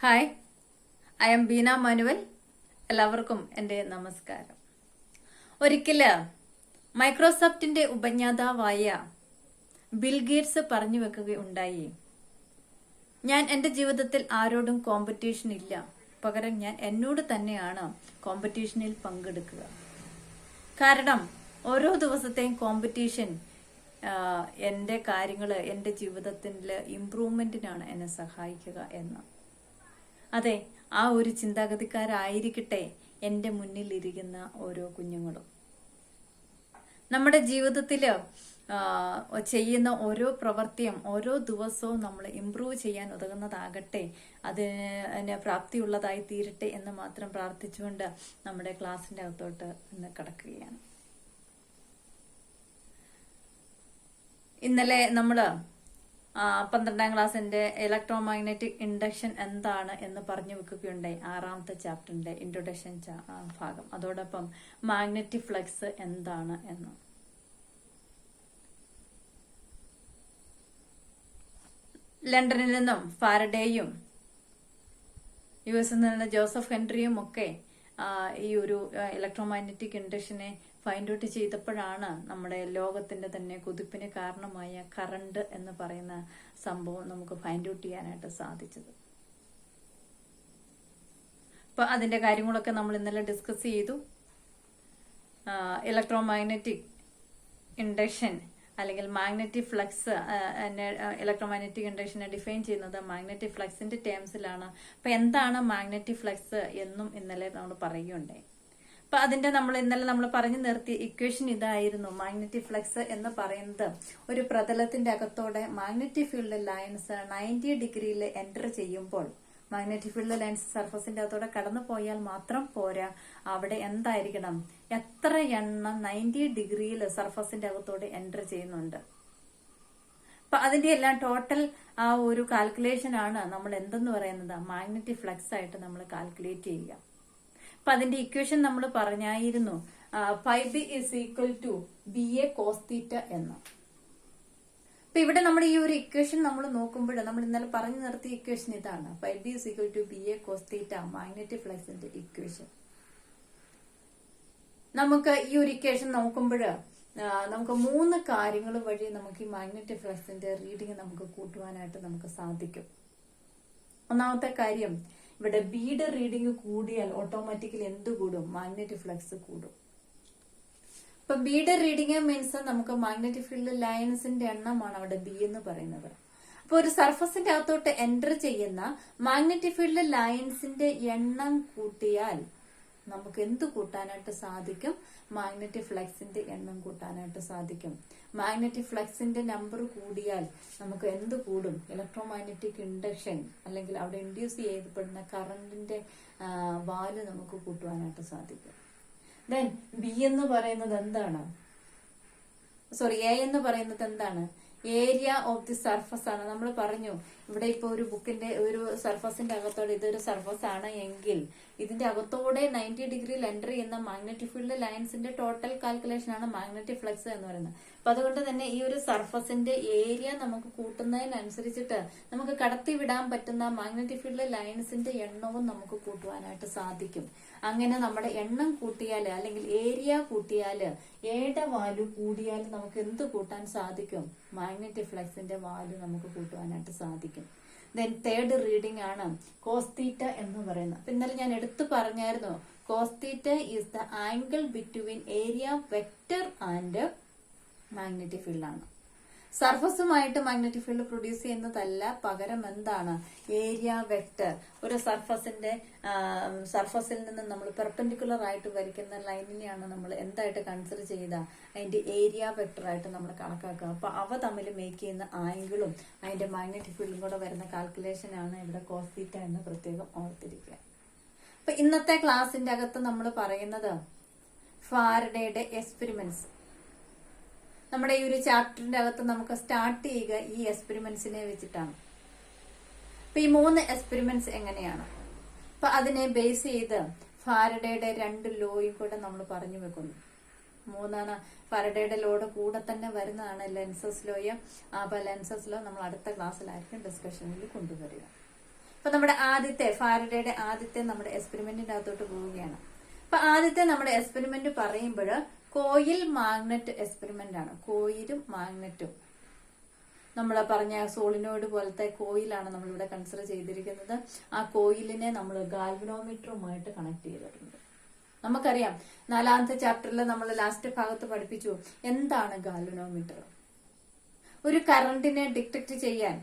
Hi, I am Beena Manuel. എല്ലാവർക്കും എൻ്റെ നമസ്കാരം. ഒരിക്കല് മൈക്രോസോഫ്റ്റിന്റെ ഉപജ്ഞാതാവായ ബിൽ ഗേറ്റ്സ് പറഞ്ഞു വെക്കുകയുണ്ടായി, ഞാൻ എൻ്റെ ജീവിതത്തിൽ ആരോടും കോമ്പറ്റീഷൻ ഇല്ല, പകരം ഞാൻ എന്നോട് തന്നെയാണ് കോമ്പറ്റീഷനിൽ പങ്കെടുക്കുക. കാരണം ഓരോ ദിവസത്തെയും കോമ്പറ്റീഷൻ എൻ്റെ കാര്യങ്ങൾ, എൻ്റെ ജീവിതത്തിൻ്റെ ഇംപ്രൂവ്മെന്റിനാണ് എന്നെ സഹായിക്കുക എന്ന്. അതെ, ആ ഒരു ചിന്താഗതിക്കാരായിരിക്കട്ടെ എൻ്റെ മുന്നിൽ ഇരിക്കുന്ന ഓരോ കുഞ്ഞുങ്ങളും. നമ്മുടെ ജീവിതത്തില് ചെയ്യുന്ന ഓരോ പ്രവൃത്തിയും ഓരോ ദിവസവും നമ്മൾ ഇംപ്രൂവ് ചെയ്യാൻ ഉതകുന്നതാകട്ടെ, അതിന് പ്രാപ്തിയുള്ളതായി തീരട്ടെ എന്ന് മാത്രം പ്രാർത്ഥിച്ചുകൊണ്ട് നമ്മുടെ ക്ലാസ്സിന്റെ അകത്തോട്ട് ഇന്ന് കടക്കുകയാണ്. ഇന്നലെ നമ്മള് 12ാം ക്ലാസ്സിന്റെ ഇലക്ട്രോമാഗ്നറ്റിക് ഇൻഡക്ഷൻ എന്താണ് എന്ന് പറഞ്ഞു വെക്കുകയുണ്ടായി. 6ാമത്തെ ചാപ്റ്ററിന്റെ ഇൻട്രൊഡക്ഷൻ ഭാഗം. അതോടൊപ്പം മാഗ്നറ്റിക് ഫ്ലക്സ് എന്താണ് എന്ന്. ലണ്ടനിൽ നിന്നും ഫാരഡേയും യുഎസിൽ നിന്ന് ജോസഫ് ഹെൻറിയും ഒക്കെ ഈ ഒരു ഇലക്ട്രോമാഗ്നറ്റിക് ഇൻഡക്ഷനെ ഫൈൻഡ് ഔട്ട് ചെയ്തപ്പോഴാണ് നമ്മുടെ ലോകത്തിന്റെ തന്നെ കുതിപ്പിന് കാരണമായ കറണ്ട് എന്ന് പറയുന്ന സംഭവം നമുക്ക് ഫൈൻഡ് ഔട്ട് ചെയ്യാനായിട്ട് സാധിച്ചത്. അപ്പൊ അതിന്റെ കാര്യങ്ങളൊക്കെ നമ്മൾ ഇന്നലെ ഡിസ്കസ് ചെയ്തു. ഇലക്ട്രോമാഗ്നറ്റിക് ഇൻഡക്ഷൻ അല്ലെങ്കിൽ മാഗ്നറ്റിക് ഫ്ലക്സ്, ഇലക്ട്രോമാഗ്നറ്റിക് ഇൻഡക്ഷനെ ഡിഫൈൻ ചെയ്യുന്നത് മാഗ്നറ്റിക് ഫ്ലക്സിന്റെ ടേംസിലാണ്. അപ്പൊ എന്താണ് മാഗ്നറ്റിക് ഫ്ലക്സ് എന്നും ഇന്നലെ നമ്മൾ പറയുകയുണ്ടായി. അപ്പൊ അതിന്റെ ഇന്നലെ നമ്മൾ പറഞ്ഞു നിർത്തിയ ഇക്വേഷൻ ഇതായിരുന്നു. മാഗ്നറ്റിക് ഫ്ലക്സ് എന്ന് പറയുന്നത് ഒരു പ്രതലത്തിന്റെ അകത്തോടെ മാഗ്നറ്റിക് ഫീൽഡ് ലൈൻസ് 90 ഡിഗ്രിയിൽ എൻറ്റർ ചെയ്യുമ്പോൾ, മാഗ്നറ്റിക് ഫീൽഡ് ലൈൻസ് സർഫസിന്റെ അകത്തോടെ കടന്നു പോയാൽ മാത്രം പോരാ, അവിടെ എന്തായിരിക്കണം, എത്ര എണ്ണം 90 ഡിഗ്രിയിൽ സർഫസിന്റെ അകത്തോടെ എൻറ്റർ ചെയ്യുന്നുണ്ട്. അപ്പൊ അതിന്റെ എല്ലാം ടോട്ടൽ ആ ഒരു കാൽക്കുലേഷൻ ആണ് നമ്മൾ എന്തെന്ന് പറയുന്നത് മാഗ്നറ്റിക് ഫ്ലക്സ് ആയിട്ട് നമ്മൾ കാൽക്കുലേറ്റ് ചെയ്യുക. അപ്പൊ അതിന്റെ ഇക്വേഷൻ നമ്മൾ പറഞ്ഞായിരുന്നു, φb = BA cos θ എന്ന്. അപ്പൊ ഇവിടെ നമ്മുടെ ഈ ഒരു ഇക്വേഷൻ നമ്മൾ നോക്കുമ്പോൾ നമ്മൾ ഇന്നലെ പറഞ്ഞു നിർത്തിയ ഇക്വേഷൻ ഇതാണ്. φb = BA cos θ magnetic ഫ്ലക്സിന്റെ equation. നമുക്ക് ഈ ഒരു ഇക്വേഷൻ നോക്കുമ്പോൾ നമുക്ക് 3 കാര്യങ്ങൾ വഴി നമുക്ക് ഈ മാഗ്നറ്റിക് ഫ്ലക്സിന്റെ റീഡിങ് നമുക്ക് കൂട്ടുവാനായിട്ട് നമുക്ക് സാധിക്കും. ഒന്നാമത്തെ കാര്യം, ഇവിടെ ബിയുടെ റീഡിങ് കൂടിയാൽ ഓട്ടോമാറ്റിക്കലി എന്ത് കൂടും, മാഗ്നറ്റിക് ഫ്ലക്സ് കൂടും. ഇപ്പൊ ബിയുടെ റീഡിങ് മീൻസ് നമുക്ക് മാഗ്നറ്റിക് ഫീൽഡ് ലൈൻസിന്റെ എണ്ണമാണ് അവിടെ ബി എന്ന് പറയുന്നത്. അപ്പൊ ഒരു സർഫസിന്റെ അകത്തോട്ട് എൻറ്റർ ചെയ്യുന്ന മാഗ്നറ്റിക് ഫീൽഡ് ലൈൻസിന്റെ എണ്ണം കൂട്ടിയാൽ നമുക്ക് എന്ത് കൂട്ടാനായിട്ട് സാധിക്കും, മാഗ്നറ്റിക് ഫ്ലക്സിന്റെ എണ്ണം കൂട്ടാനായിട്ട് സാധിക്കും. മാഗ്നറ്റിക് ഫ്ലക്സിന്റെ നമ്പർ കൂടിയാൽ നമുക്ക് എന്ത് കൂടും, ഇലക്ട്രോമാഗ്നറ്റിക് ഇൻഡക്ഷൻ അല്ലെങ്കിൽ അവിടെ ഇൻഡ്യൂസ് ചെയ്യപ്പെടുന്ന കറണ്ടിന്റെ വാല്യൂ നമുക്ക് കൂട്ടുവാനായിട്ട് സാധിക്കും. ദെൻ ബി എന്ന് പറയുന്നത് എന്താണ്, എ എന്ന് പറയുന്നത് എന്താണ്, ഏരിയ ഓഫ് ദി സർഫസ് ആണ്. നമ്മൾ പറഞ്ഞു ഇവിടെ ഇപ്പൊ ഒരു ബുക്കിന്റെ ഒരു സർഫസിന്റെ അകത്തോടെ ഇതൊരു സർഫസ് ആണ് എങ്കിൽ ഇതിന്റെ അകത്തോടെ 90 ഡിഗ്രിയിൽ എൻറ്റർ ചെയ്യുന്ന മാഗ്നറ്റിക് ഫീൽഡ് ലൈൻസിന്റെ ടോട്ടൽ കാൽക്കുലേഷൻ ആണ് മാഗ്നറ്റിക് ഫ്ലക്സ് എന്ന് പറയുന്നത്. അപ്പൊ അതുകൊണ്ട് തന്നെ ഈ ഒരു സർഫസിന്റെ ഏരിയ നമുക്ക് കൂട്ടുന്നതിനനുസരിച്ചിട്ട് നമുക്ക് കടത്തിവിടാൻ പറ്റുന്ന മാഗ്നറ്റിക് ഫീൽഡ് ലൈൻസിന്റെ എണ്ണവും നമുക്ക് കൂട്ടുവാനായിട്ട് സാധിക്കും. അങ്ങനെ നമ്മുടെ എണ്ണം കൂട്ടിയാല് അല്ലെങ്കിൽ ഏരിയ കൂട്ടിയാല് എയുടെ വാല്യൂ കൂടിയാൽ നമുക്ക് എന്ത് കൂട്ടാൻ സാധിക്കും, മാഗ്നറ്റിക് ഫ്ലക്സിന്റെ വാല്യൂ നമുക്ക് കൂട്ടുവാനായിട്ട് സാധിക്കും. ദെൻ തേർഡ് റീഡിംഗ് ആണ് കോസ് തീറ്റ എന്ന് പറയുന്നത്. അപ്പൊ ഇന്നലെ ഞാൻ എടുത്തു പറഞ്ഞായിരുന്നു, cos theta is the angle between area vector and magnetic field ആണ്. സർഫസുമായിട്ട് മാഗ്നറ്റിക് ഫീൽഡ് പ്രൊഡ്യൂസ് ചെയ്യുന്നതല്ല, പകരം എന്താണ്, ഏരിയ വെക്റ്റർ. ഒരു സർഫസിൽ നിന്ന് നമ്മൾ പെർപെൻഡിക്കുലർ ആയിട്ട് വരയ്ക്കുന്ന ലൈനിനെയാണ് നമ്മൾ എന്തായിട്ട് കൺസിഡർ ചെയ്ത അതിന്റെ ഏരിയ വെക്റ്റർ ആയിട്ട് നമ്മൾ കണക്കാക്കുക. അപ്പൊ അവ തമ്മിൽ മേക്ക് ചെയ്യുന്ന ആംഗിളും അതിന്റെ മാഗ്നറ്റിക് ഫീൽഡും കൂടെ വരുന്ന കാൽക്കുലേഷൻ ആണ് ഇവിടെ കോസ് തീറ്റ എന്ന് പ്രത്യേകം ഓർത്തിരിക്കുക. അപ്പൊ ഇന്നത്തെ ക്ലാസിന്റെ അകത്ത് നമ്മൾ പറയുന്നത് ഫാരഡേയുടെ എക്സ്പെരിമെന്റ്സ്. നമ്മുടെ ഈ ഒരു ചാപ്റ്ററിന്റെ അകത്ത് നമുക്ക് സ്റ്റാർട്ട് ചെയ്യുക ഈ എക്സ്പെരിമെന്റ്സിനെ വെച്ചിട്ടാണ്. അപ്പൊ ഈ 3 എക്സ്പെരിമെന്റ്സ് എങ്ങനെയാണ്, അപ്പൊ അതിനെ ബേസ് ചെയ്ത് ഫാരഡേയുടെ 2 ലോയും കൂടെ നമ്മൾ പറഞ്ഞു വെക്കുന്നു. 3 ഫാരഡേയുടെ ലോയുടെ കൂടെ തന്നെ വരുന്നതാണ് ലെൻസസ് ലോയും. അപ്പൊ ലെൻസസ് ലോ നമ്മൾ അടുത്ത ക്ലാസ്സിലായിരിക്കും ഡിസ്കഷനിൽ കൊണ്ടുവരിക. അപ്പൊ നമ്മുടെ ഫാരഡേയുടെ ആദ്യത്തെ നമ്മുടെ എക്സ്പെരിമെന്റിന്റെ അകത്തോട്ട് പോവുകയാണ്. അപ്പൊ ആദ്യത്തെ നമ്മുടെ എക്സ്പെരിമെന്റ് പറയുമ്പോൾ കോയിൽ മാഗ്നറ്റ് എക്സ്പെരിമെന്റ് ആണ്. കോയിലും മാഗ്നറ്റും നമ്മൾ പറഞ്ഞ സോളിനോയിഡ് പോലത്തെ കോയിലാണ് നമ്മളിവിടെ കൺസിഡർ ചെയ്തിരിക്കുന്നത്. ആ കോയിലിനെ നമ്മൾ ഗാൽവനോമീറ്ററുമായിട്ട് കണക്ട് ചെയ്തിട്ടുണ്ട്. നമുക്കറിയാം 4ാമത്തെ ചാപ്റ്ററിൽ നമ്മൾ ലാസ്റ്റ് ഭാഗത്ത് പഠിപ്പിച്ചു എന്താണ് ഗാൽവനോമീറ്റർ. ഒരു കറണ്ടിനെ ഡിറ്റക്ട് ചെയ്യാൻ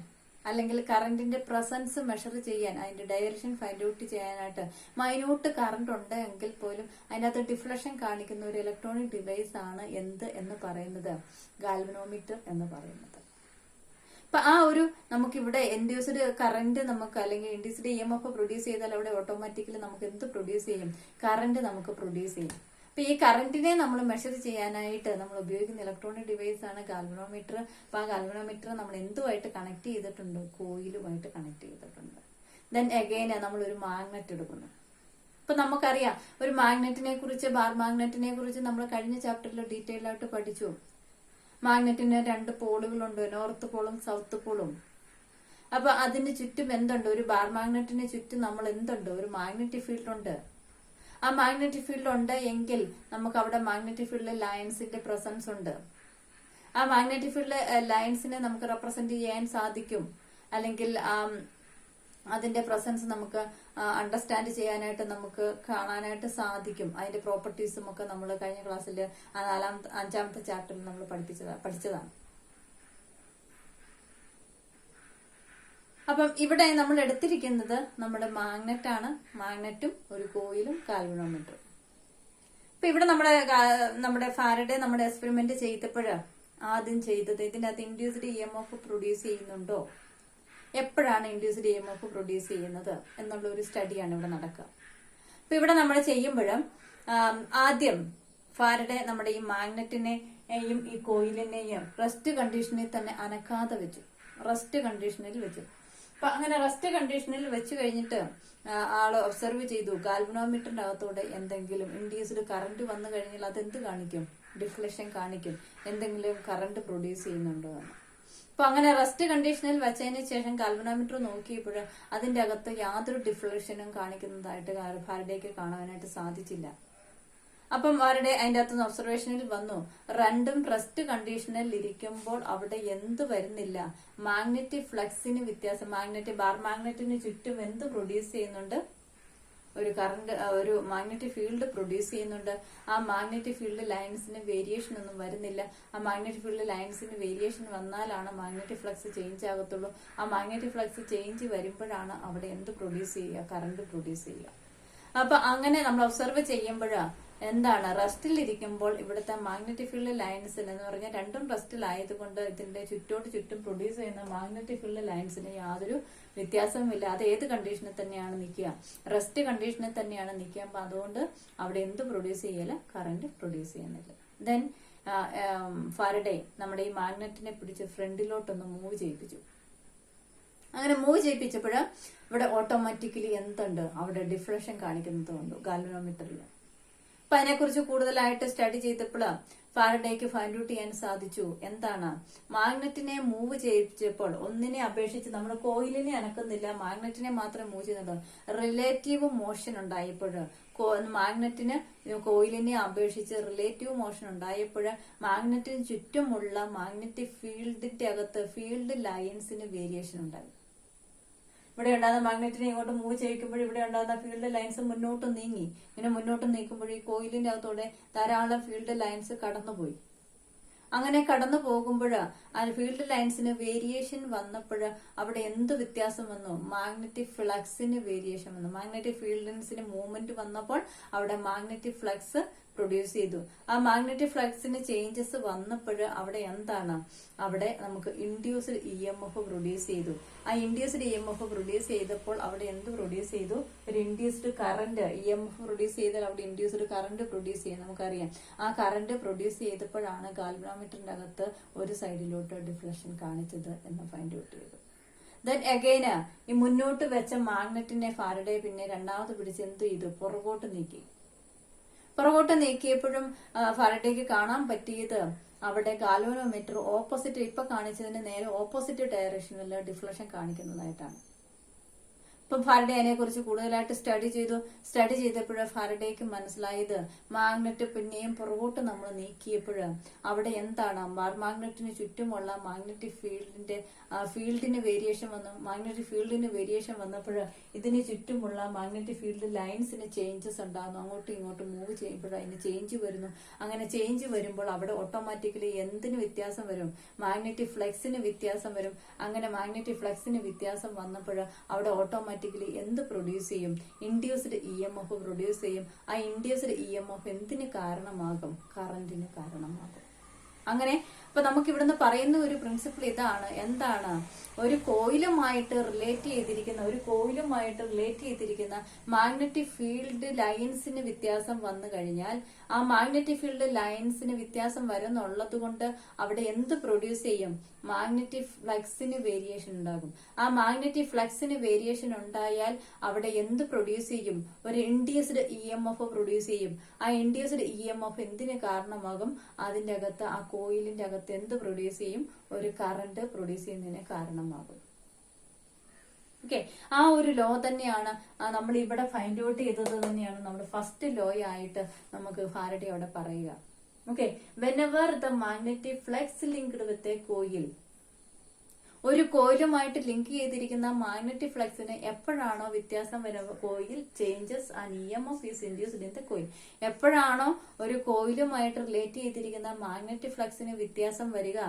അല്ലെങ്കിൽ കറണ്ടിന്റെ പ്രസൻസ് മെഷർ ചെയ്യാൻ, അതിന്റെ ഡയറക്ഷൻ ഫൈൻഡ് ഔട്ട് ചെയ്യാനായിട്ട് മൈന്യൂട്ട് കറണ്ട് ഉണ്ടെങ്കിൽ പോലും അതിനകത്ത് ഡിഫ്ലക്ഷൻ കാണിക്കുന്ന ഒരു ഇലക്ട്രോണിക് ഡിവൈസ് ആണ് എന്ന് പറയുന്നത് ഗാൽവനോമീറ്റർ എന്ന് പറയുന്നത്. അപ്പൊ ആ ഒരു നമുക്കിവിടെ ഇൻഡ്യൂസ്ഡ് കറന്റ് നമുക്ക് അല്ലെങ്കിൽ ഇൻഡ്യൂസ്ഡ് EMF പ്രൊഡ്യൂസ് ചെയ്താൽ അവിടെ ഓട്ടോമാറ്റിക്കലി നമുക്ക് എന്ത് പ്രൊഡ്യൂസ് ചെയ്യും? കറന്റ് നമുക്ക് പ്രൊഡ്യൂസ് ചെയ്യും. അപ്പൊ ഈ കറന്റിനെ നമ്മൾ മെഷർ ചെയ്യാനായിട്ട് നമ്മൾ ഉപയോഗിക്കുന്ന ഇലക്ട്രോണിക് ഡിവൈസ് ആണ് ഗാൽവനോമീറ്റർ. അപ്പൊ ആ ഗാൽവനോമീറ്റർ നമ്മൾ എന്തുമായിട്ട് കണക്ട് ചെയ്തിട്ടുണ്ട്? കോയിലുമായിട്ട് കണക്ട് ചെയ്തിട്ടുണ്ട്. ദെൻ അഗൈൻ നമ്മൾ ഒരു മാഗ്നറ്റ് എടുക്കുന്നു. അപ്പൊ നമുക്കറിയാം ഒരു മാഗ്നറ്റിനെ കുറിച്ച്, ബാർ മാഗ്നറ്റിനെ കുറിച്ച് നമ്മൾ കഴിഞ്ഞ ചാപ്റ്ററിൽ ഡീറ്റെയിൽ ആയിട്ട് പഠിച്ചു. മാഗ്നറ്റിന് 2 പോളുകളുണ്ട്, നോർത്ത് പോളും സൗത്ത് പോളും. അപ്പൊ അതിന് ചുറ്റും എന്തുണ്ട്? ഒരു ബാർ മാഗ്നറ്റിന് ചുറ്റും നമ്മൾ എന്തുണ്ട്? ഒരു മാഗ്നറ്റിക് ഫീൽഡ് ഉണ്ട്. ആ മാഗ്നറ്റിക് ഫീൽഡ് ഉണ്ട് എങ്കിൽ നമുക്ക് അവിടെ മാഗ്നറ്റിക് ഫീൽഡിൽ ലൈൻസിന്റെ പ്രസൻസ് ഉണ്ട്. ആ മാഗ്നറ്റിക് ഫീൽഡ് ലൈൻസിനെ നമുക്ക് റെപ്രസെന്റ് ചെയ്യാൻ സാധിക്കും. അല്ലെങ്കിൽ അതിന്റെ പ്രസൻസ് നമുക്ക് അണ്ടർസ്റ്റാൻഡ് ചെയ്യാനായിട്ട് നമുക്ക് കാണാനായിട്ട് സാധിക്കും. അതിന്റെ പ്രോപ്പർട്ടീസും ഒക്കെ നമ്മൾ കഴിഞ്ഞ ക്ലാസ്സിൽ 5ാമത്തെ ചാപ്റ്ററിൽ നമ്മൾ പഠിച്ചതാണ്. അപ്പം ഇവിടെ നമ്മൾ എടുത്തിരിക്കുന്നത് നമ്മുടെ മാഗ്നറ്റ് ആണ്. മാഗ്നറ്റും ഒരു കോയിലും ഗാൽവനോമീറ്ററും. അപ്പൊ ഇവിടെ നമ്മുടെ ഫാരഡേ നമ്മുടെ എക്സ്പെരിമെന്റ് ചെയ്തപ്പോഴ് ആദ്യം ചെയ്തത് ഇതിനകത്ത് ഇൻഡ്യൂസ്ഡ് EMF പ്രൊഡ്യൂസ് ചെയ്യുന്നുണ്ടോ, എപ്പോഴാണ് ഇൻഡ്യൂസ്ഡ് EMF പ്രൊഡ്യൂസ് ചെയ്യുന്നത് എന്നുള്ള ഒരു സ്റ്റഡിയാണ് ഇവിടെ നടക്കുക. അപ്പൊ ഇവിടെ നമ്മൾ ചെയ്യുമ്പോഴും ആദ്യം ഫാരഡേ നമ്മുടെ ഈ മാഗ്നറ്റിനെയും ഈ കോയിലിനെയും റെസ്റ്റ് കണ്ടീഷനിൽ തന്നെ അനക്കാതെ വെച്ചു. റെസ്റ്റ് കണ്ടീഷനിൽ വെച്ചു. അപ്പൊ അങ്ങനെ റെസ്റ്റ് കണ്ടീഷനിൽ വെച്ച് കഴിഞ്ഞിട്ട് ആള് ഒബ്സർവ് ചെയ്തു ഗാൽവനോമീറ്ററിന്റെ അകത്തോടെ എന്തെങ്കിലും ഇൻഡ്യൂസ്ഡ് കറന്റ് വന്നു കഴിഞ്ഞാൽ അതെന്ത് കാണിക്കും? ഡിഫ്ലക്ഷൻ കാണിക്കും. എന്തെങ്കിലും കറന്റ് പ്രൊഡ്യൂസ് ചെയ്യുന്നുണ്ടോ എന്ന്. അപ്പൊ അങ്ങനെ റെസ്റ്റ് കണ്ടീഷനിൽ വെച്ചതിന് ശേഷം ഗാൽവനോമീറ്റർ നോക്കിയപ്പോൾ അതിന്റെ അകത്ത് യാതൊരു ഡിഫ്ലക്ഷനും കാണിക്കുന്നതായിട്ട് ഫാരഡേക്ക് കാണാനായിട്ട് സാധിച്ചില്ല. അപ്പം ഫാരഡേ അതിന്റെ അകത്ത് ഒബ്സർവേഷനിൽ വന്നു, രണ്ടും റെസ്റ്റ് കണ്ടീഷനിൽ ഇരിക്കുമ്പോൾ അവിടെ എന്ത് വരുന്നില്ല? മാഗ്നറ്റിക് ഫ്ലക്സിന് വ്യത്യാസം. ബാർ മാഗ്നറ്റിന് ചുറ്റും എന്ത് പ്രൊഡ്യൂസ് ചെയ്യുന്നുണ്ട്? ഒരു കറണ്ട്, ഒരു മാഗ്നറ്റിക് ഫീൽഡ് പ്രൊഡ്യൂസ് ചെയ്യുന്നുണ്ട്. ആ മാഗ്നറ്റിക് ഫീൽഡ് ലൈൻസിന് വേരിയേഷൻ ഒന്നും വരുന്നില്ല. ആ മാഗ്നറ്റിക് ഫീൽഡ് ലൈൻസിന് വേരിയേഷൻ വന്നാലാണ് മാഗ്നറ്റിക് ഫ്ലക്സ് ചേഞ്ച് ആകത്തുള്ളൂ. ആ മാഗ്നറ്റിക് ഫ്ലക്സ് ചേഞ്ച് വരുമ്പോഴാണ് അവിടെ എന്ത് പ്രൊഡ്യൂസ് ചെയ്യുക? കറണ്ട് പ്രൊഡ്യൂസ് ചെയ്യുക. അപ്പൊ അങ്ങനെ നമ്മൾ ഒബ്സർവ് ചെയ്യുമ്പോഴാ എന്താണ്? റെസ്റ്റിലിരിക്കുമ്പോൾ ഇവിടുത്തെ മാഗ്നറ്റിക് ഫീൽഡ് ലൈൻസിന് എന്ന് പറഞ്ഞാൽ രണ്ടും റെസ്റ്റിലായതുകൊണ്ട് ഇതിന്റെ ചുറ്റും പ്രൊഡ്യൂസ് ചെയ്യുന്ന മാഗ്നറ്റിക് ഫീൽഡ് ലൈൻസിന് യാതൊരു വ്യത്യാസവുമില്ല. അത് ഏത് കണ്ടീഷനിൽ തന്നെയാണ് നിൽക്കുക? റെസ്റ്റ് കണ്ടീഷനിൽ തന്നെയാണ് നിൽക്കുക. അപ്പൊ അതുകൊണ്ട് അവിടെ എന്ത് പ്രൊഡ്യൂസ് ചെയ്യല? കറന്റ് പ്രൊഡ്യൂസ് ചെയ്യുന്നില്ല. ദെൻ ഫാരഡേ നമ്മുടെ ഈ മാഗ്നറ്റിനെ പിടിച്ച് ഫ്രണ്ടിലോട്ടൊന്ന് മൂവ് ചെയ്യിപ്പിച്ചു. അങ്ങനെ മൂവ് ചെയ്യിപ്പിച്ചപ്പോൾ ഇവിടെ ഓട്ടോമാറ്റിക്കലി എന്തുണ്ട്? അവിടെ ഡിഫ്ലക്ഷൻ കാണിക്കുന്നത് കൊണ്ട് ഗാൽവനോമീറ്ററിൽ. അപ്പൊ അതിനെക്കുറിച്ച് കൂടുതലായിട്ട് സ്റ്റഡി ചെയ്തപ്പോൾ ഫാരഡേക്ക് ഫൈൻഡ് ഔട്ട് ചെയ്യാൻ സാധിച്ചു എന്താണ്? മാഗ്നറ്റിനെ മൂവ് ചെയ്യിച്ചപ്പോൾ ഒന്നിനെ അപേക്ഷിച്ച് നമ്മുടെ കോയിലിനെ അനക്കുന്നില്ല, മാഗ്നറ്റിനെ മാത്രം മൂവ് ചെയ്യുന്നത്. റിലേറ്റീവ് മോഷൻ ഉണ്ടായപ്പോൾ മാഗ്നറ്റിന് കോയിലിനെ അപേക്ഷിച്ച് റിലേറ്റീവ് മോഷൻ ഉണ്ടായപ്പോൾ മാഗ്നറ്റിന് ചുറ്റുമുള്ള മാഗ്നറ്റിക് ഫീൽഡിന്റെ അകത്ത് ഫീൽഡ് ലൈൻസിന് വേരിയേഷൻ ഉണ്ടായി. ഇവിടെ ഉണ്ടാകുന്ന മാഗ്നറ്റിനെ ഇങ്ങോട്ട് മൂവ് ചെയ്യിക്കുമ്പോൾ ഇവിടെ ഉണ്ടാകുന്ന ഫീൽഡ് ലൈൻസ് മുന്നോട്ട് നീങ്ങി. ഇങ്ങനെ മുന്നോട്ട് നീക്കുമ്പോൾ ഈ കോയിലിന്റെ അകത്തോടെ ധാരാളം ഫീൽഡ് ലൈൻസ് കടന്നുപോയി. അങ്ങനെ കടന്നു പോകുമ്പോൾ ആ ഫീൽഡ് ലൈൻസിന് വേരിയേഷൻ വന്നപ്പോൾ അവിടെ എന്ത് വ്യത്യാസം വന്നു? മാഗ്നറ്റിക് ഫ്ലക്സിന് വേരിയേഷൻ വന്നു. മാഗ്നറ്റിക് ഫീൽഡ് ലൈൻസിന് മൂവ്മെന്റ് വന്നപ്പോൾ അവിടെ മാഗ്നറ്റിക് ഫ്ലക്സ് പ്രൊഡ്യൂസ് ചെയ്തു. ആ മാഗ്നറ്റിക് ഫ്ലക്സിന് ചേഞ്ചസ് വന്നപ്പോൾ അവിടെ എന്താണ്? അവിടെ നമുക്ക് ഇൻഡ്യൂസ്ഡ് EMF പ്രൊഡ്യൂസ് ചെയ്തു. ആ ഇൻഡ്യൂസ്ഡ് EMF പ്രൊഡ്യൂസ് ചെയ്തപ്പോൾ അവിടെ എന്ത് പ്രൊഡ്യൂസ് ചെയ്തു? ഒരു ഇൻഡ്യൂസ്ഡ് കറന്റ്. EMF പ്രൊഡ്യൂസ് ചെയ്താൽ അവിടെ ഇൻഡ്യൂസ്ഡ് കറന്റ് പ്രൊഡ്യൂസ് ചെയ്യും, നമുക്കറിയാം. ആ കറന്റ് പ്രൊഡ്യൂസ് ചെയ്തപ്പോഴാണ് ഗാൽവനോമീറ്ററിന്റെ അകത്ത് ഒരു സൈഡിലോട്ട് ഡിഫ്ലക്ഷൻ കാണിച്ചത് എന്ന് ഫൈൻഡ് ഔട്ട് ചെയ്തു. ദെൻ അഗൈന് ഈ മുന്നോട്ട് വെച്ച മാഗ്നറ്റിനെ ഫാരഡേ പിന്നെ രണ്ടാമത് പിടിച്ച് എന്ത് ചെയ്തു? പുറകോട്ട് നീക്കി. പുറകോട്ട് നീക്കിയപ്പോഴും ഫാരഡേക്ക് കാണാൻ പറ്റിയത് അവിടെ ഗാൽവനോമീറ്റർ ഓപ്പോസിറ്റ്, ഇപ്പൊ കാണിച്ചതിന് നേരെ ഓപ്പോസിറ്റ് ഡയറക്ഷനിൽ ഡിഫ്ലക്ഷൻ കാണിക്കുന്നതായിട്ടാണ്. ഇപ്പം ഫാരഡേ അതിനെ കുറിച്ച് കൂടുതലായിട്ട് സ്റ്റഡി ചെയ്തപ്പോൾ ഫാരഡേക്ക് മനസ്സിലായത് മാഗ്നറ്റ് പിന്നെയും പുറകോട്ട് നമ്മൾ നീക്കിയപ്പോൾ അവിടെ എന്താണ് മാഗ്നറ്റിന് ചുറ്റുമുള്ള മാഗ്നറ്റിക് ഫീൽഡിന് വേരിയേഷൻ വന്നു. മാഗ്നറ്റിക് ഫീൽഡിന് വേരിയേഷൻ വന്നപ്പോൾ ഇതിന് ചുറ്റുമുള്ള മാഗ്നറ്റിക് ഫീൽഡ് ലൈൻസിന് ചേഞ്ചസ് ഉണ്ടാകുന്നു. അങ്ങോട്ടും ഇങ്ങോട്ടും മൂവ് ചെയ്യുമ്പോൾ അതിന് ചേഞ്ച് വരുന്നു. അങ്ങനെ ചേഞ്ച് വരുമ്പോൾ അവിടെ ഓട്ടോമാറ്റിക്കലി എന്തിന് വ്യത്യാസം വരും? മാഗ്നറ്റിക് ഫ്ലക്സിന് വ്യത്യാസം വരും. അങ്ങനെ മാഗ്നറ്റിക് ഫ്ലക്സിന് വ്യത്യാസം വന്നപ്പോൾ അവിടെ ഓട്ടോമാറ്റിക്കലി എന്ത് പ്രൊഡ്യൂസ് ചെയ്യും? ഇൻഡ്യൂസ്ഡ് EMF പ്രൊഡ്യൂസ് ചെയ്യും. ആ ഇൻഡ്യൂസ്ഡ് EMF എന്തിന് കാരണമാകും? കറന്റിന് കാരണമാകും. അങ്ങനെ ഇപ്പൊ നമുക്ക് ഇവിടുന്ന് പറയുന്ന ഒരു പ്രിൻസിപ്പിൾ ഇതാണ്. എന്താണ്? ഒരു കോയിലുമായിട്ട് റിലേറ്റ് ചെയ്തിരിക്കുന്ന മാഗ്നറ്റിക് ഫീൽഡ് ലൈൻസിന് വ്യത്യാസം വന്നു കഴിഞ്ഞാൽ ആ മാഗ്നറ്റിക് ഫീൽഡ് ലൈൻസിന് വ്യത്യാസം വരുന്നുള്ളത് കൊണ്ട് അവിടെ എന്ത് പ്രൊഡ്യൂസ് ചെയ്യും? മാഗ്നറ്റിക് ഫ്ലക്സിന് വേരിയേഷൻ ഉണ്ടാകും. ആ മാഗ്നറ്റിക് ഫ്ലക്സിന് വേരിയേഷൻ ഉണ്ടായാൽ അവിടെ എന്ത് പ്രൊഡ്യൂസ് ചെയ്യും? ഒരു ഇൻഡ്യൂസ്ഡ് EMF പ്രൊഡ്യൂസ് ചെയ്യും. ആ ഇൻഡ്യൂസ്ഡ് EMF എന്തിന് കാരണമാകും? അതിന്റെ അകത്ത് ആ കോയിലിന്റെ അകത്ത് എന്ത് പ്രൊഡ്യൂസ് ചെയ്യും? ഒരു കറന്റ് പ്രൊഡ്യൂസ് ചെയ്യുന്നതിന് കാരണമാകും. ഓക്കെ, ആ ഒരു ലോ തന്നെയാണ് നമ്മൾ ഇവിടെ ഫൈൻഡ് ഔട്ട് ചെയ്തത് തന്നെയാണ് നമ്മുടെ ഫസ്റ്റ് ലോ ആയിട്ട് നമുക്ക് ഫാരഡേ അവിടെ പറയുക. Okay, whenever the magnetic flux linked with a coil, ഒരു കോയിലുമായിട്ട് ലിങ്ക് ചെയ്തിരിക്കുന്ന മാഗ്നറ്റിക് ഫ്ലക്സിന് എപ്പോഴാണോ വ്യത്യാസം വരുന്നത്, coil changes and EMF is induced in the coil. എപ്പോഴാണോ ഒരു കോയിലുമായിട്ട് റിലേറ്റ് ചെയ്തിരിക്കുന്ന മാഗ്നറ്റിക് ഫ്ലക്സിന് വ്യത്യാസം വരിക,